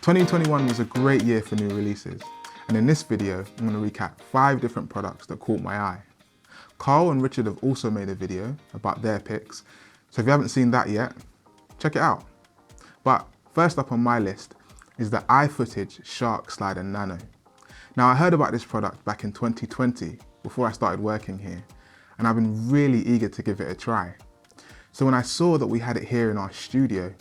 2021 was a great year for new releases, and in this video, I'm going to recap 5 different products that caught my eye. Carl and Richard have also made a video about their picks, so if you haven't seen that yet, check it out. But first up on my list is the iFootage Shark Slider Nano. Now I heard about this product back in 2020 before I started working here, and I've been really eager to give it a try. So when I saw that we had it here in our studio,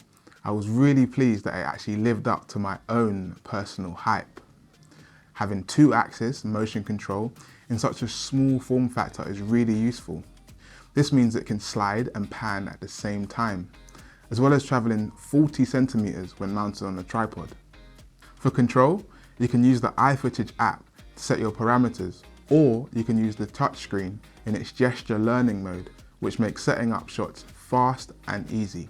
I was really pleased that it actually lived up to my own personal hype. Having 2-axis motion control in such a small form factor is really useful. This means it can slide and pan at the same time, as well as traveling 40 centimeters when mounted on a tripod. For control, you can use the iFootage app to set your parameters, or you can use the touchscreen in its gesture learning mode, which makes setting up shots fast and easy.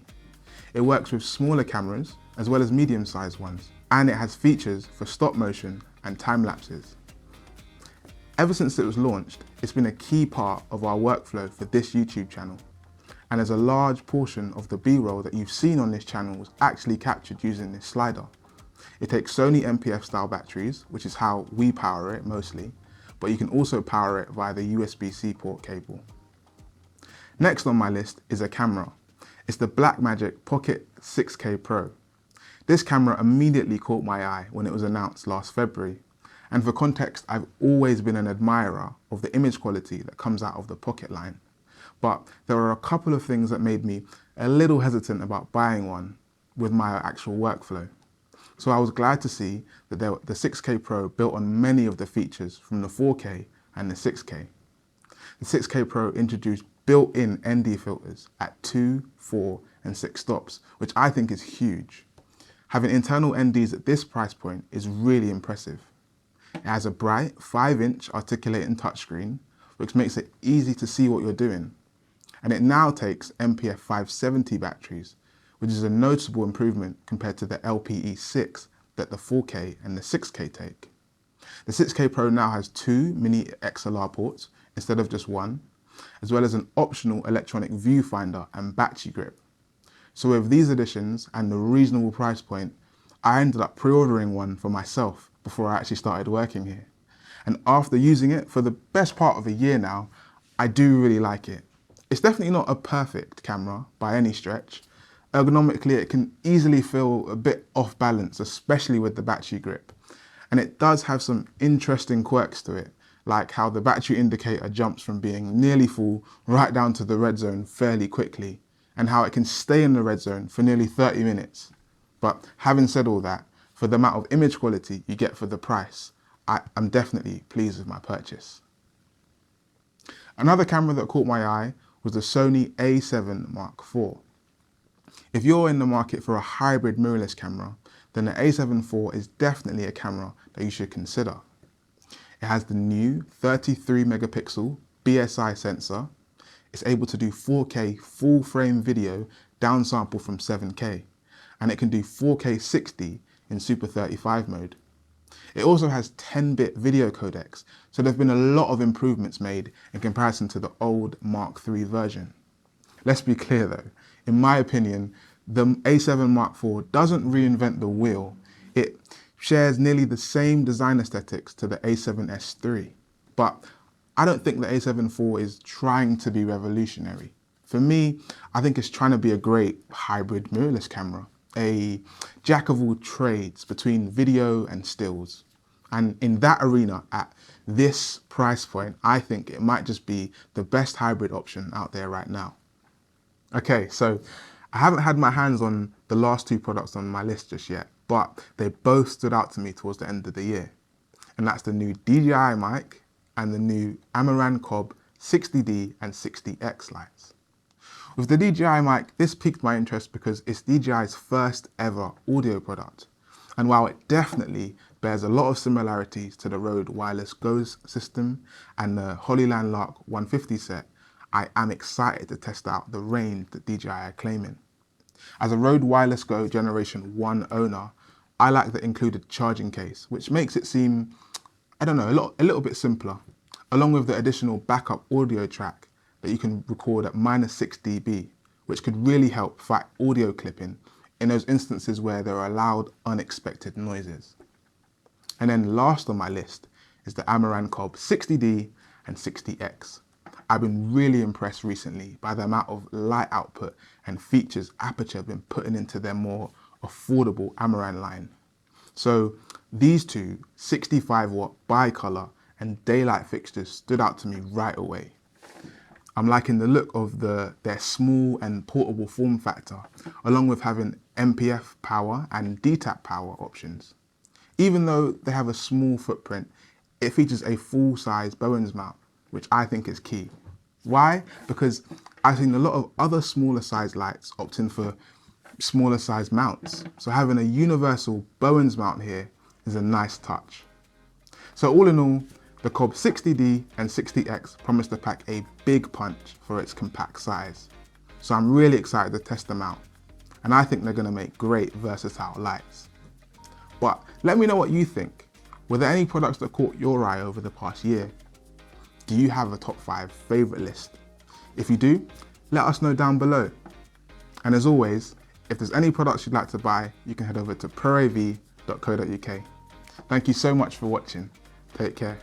It works with smaller cameras as well as medium-sized ones, and it has features for stop motion and time lapses. Ever since it was launched, it's been a key part of our workflow for this YouTube channel, and as a large portion of the B-roll that you've seen on this channel was actually captured using this slider. It takes Sony MPF style batteries, which is how we power it mostly, but you can also power it via the USB-C port cable. Next on my list is a camera. It's the BlackMagic Pocket 6K Pro. This camera immediately caught my eye when it was announced last February. And for context, I've always been an admirer of the image quality that comes out of the Pocket line. But there are a couple of things that made me a little hesitant about buying one with my actual workflow. So I was glad to see that the 6K Pro built on many of the features from the 4K and the 6K. The 6K Pro introduced built-in ND filters at 2, 4 and 6 stops, which I think is huge. Having internal NDs at this price point is really impressive. It has a bright 5-inch articulating touchscreen, which makes it easy to see what you're doing. And it now takes MPF 570 batteries, which is a noticeable improvement compared to the LPE6 that the 4K and the 6K take. The 6K Pro now has 2 mini XLR ports instead of just one, as well as an optional electronic viewfinder and battery grip. So with these additions and the reasonable price point, I ended up pre-ordering one for myself before I actually started working here. And after using it for the best part of a year now, I do really like it. It's definitely not a perfect camera by any stretch. Ergonomically, it can easily feel a bit off balance, especially with the battery grip. And it does have some interesting quirks to it, like how the battery indicator jumps from being nearly full right down to the red zone fairly quickly, and how it can stay in the red zone for nearly 30 minutes. But having said all that, for the amount of image quality you get for the price, I'm definitely pleased with my purchase. Another camera that caught my eye was the Sony A7IV. If you're in the market for a hybrid mirrorless camera, then the A7IV is definitely a camera that you should consider. It has the new 33 megapixel BSI sensor. It's able to do 4K full frame video downsample from 7K, and it can do 4K 60 in Super 35 mode. It also has 10-bit video codecs, so there have been a lot of improvements made in comparison to the old Mark III version. Let's be clear though, in my opinion, the A7 Mark IV doesn't reinvent the wheel. It shares nearly the same design aesthetics to the A7S III, but I don't think the A7IV is trying to be revolutionary. For me, I think it's trying to be a great hybrid mirrorless camera, a jack of all trades between video and stills. And in that arena, at this price point, I think it might just be the best hybrid option out there right now. Okay, so I haven't had my hands on the last 2 products on my list just yet, but they both stood out to me towards the end of the year. And that's the new DJI Mic and the new Amaran COB 60D and 60X lights. With the DJI Mic, this piqued my interest because it's DJI's first ever audio product. And while it definitely bears a lot of similarities to the Rode Wireless Go system and the Hollyland Lark 150 set, I am excited to test out the range that DJI are claiming. As a Rode Wireless Go Generation 1 owner, I like the included charging case, which makes it seem, I don't know, a little bit simpler, along with the additional backup audio track that you can record at -6 dB, which could really help fight audio clipping in those instances where there are loud, unexpected noises. And then last on my list is the Amaran COB 60D and 60X. I've been really impressed recently by the amount of light output and features Aperture have been putting into their more affordable Amaran line. So these two 65-watt bi-color and daylight fixtures stood out to me right away. I'm liking the look of their small and portable form factor, along with having MPF power and DTAP power options. Even though they have a small footprint, it features a full-size Bowens mount, which I think is key. Why? Because I've seen a lot of other smaller size lights opting for smaller size mounts. So having a universal Bowens mount here is a nice touch. So all in all, the COB 60D and 60X promise to pack a big punch for its compact size. So I'm really excited to test them out. And I think they're going to make great versatile lights. But let me know what you think. Were there any products that caught your eye over the past year? Do you have a top 5 favourite list? If you do, let us know down below. And as always, if there's any products you'd like to buy, you can head over to proav.co.uk. Thank you so much for watching. Take care.